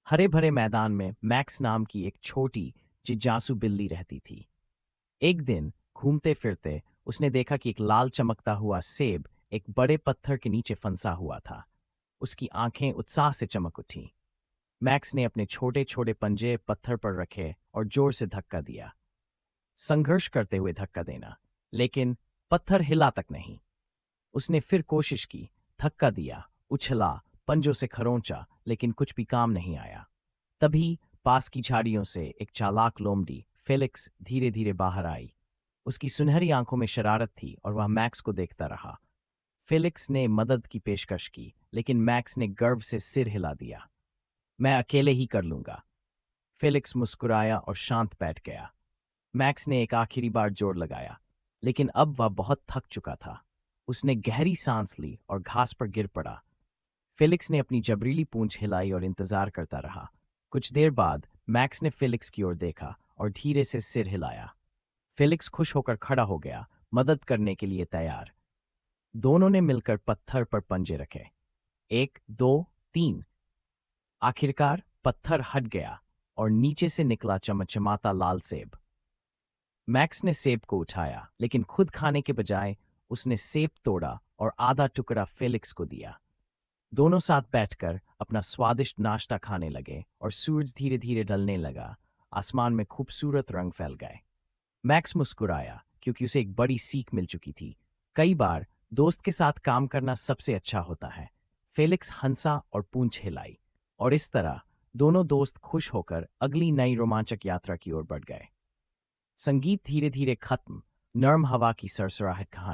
हरे भरे मैदान में मैक्स नाम की एक छोटी जिज्ञासु बिल्ली रहती थी। एक दिन घूमते फिरते उसने देखा कि एक लाल चमकता हुआ सेब एक बड़े पत्थर के नीचे फंसा हुआ था। उसकी आंखें उत्साह से चमक उठी। मैक्स ने अपने छोटे छोटे पंजे पत्थर पर रखे और जोर से धक्का दिया। संघर्ष करते हुए धक्का देना, लेकिन पत्थर हिला तक नहीं। उसने फिर कोशिश की, धक्का दिया, उछला, पंजों से खरोंचा, लेकिन कुछ भी काम नहीं आया। तभी पास की झाड़ियों से एक चालाक लोमड़ी फेलिक्स धीरे धीरे बाहर आई। उसकी सुनहरी आंखों में शरारत थी और वह मैक्स को देखता रहा। फेलिक्स ने मदद की पेशकश की, लेकिन मैक्स ने गर्व से सिर हिला दिया। मैं अकेले ही कर लूंगा। फेलिक्स मुस्कुराया और शांत बैठ गया। मैक्स ने एक आखिरी बार जोर लगाया, लेकिन अब वह बहुत थक चुका था। उसने गहरी सांस ली और घास पर गिर पड़ा। फेलिक्स ने अपनी जबरीली पूंछ हिलाई और इंतजार करता रहा। कुछ देर बाद मैक्स ने फेलिक्स की ओर देखा और धीरे से सिर हिलाया। फेलिक्स खुश होकर खड़ा हो गया, मदद करने के लिए तैयार। दोनों ने मिलकर पत्थर पर पंजे रखे। एक, दो, तीन। आखिरकार पत्थर हट गया और नीचे से निकला चमचमाता लाल सेब। मैक्स ने सेब को उठाया, लेकिन खुद खाने के बजाय उसने सेब तोड़ा और आधा टुकड़ा फेलिक्स को दिया। दोनों साथ बैठकर अपना स्वादिष्ट नाश्ता खाने लगे और सूरज धीरे धीरे ढलने लगा। आसमान में खूबसूरत रंग फैल गए। मैक्स मुस्कुराया क्योंकि उसे एक बड़ी सीख मिल चुकी थी। कई बार दोस्त के साथ काम करना सबसे अच्छा होता है। फेलिक्स हंसा और पूंछ हिलाई, और इस तरह दोनों दोस्त खुश होकर अगली नई रोमांचक यात्रा की ओर बढ़ गए। संगीत धीरे धीरे खत्म। नर्म हवा की सरसराहट कहानी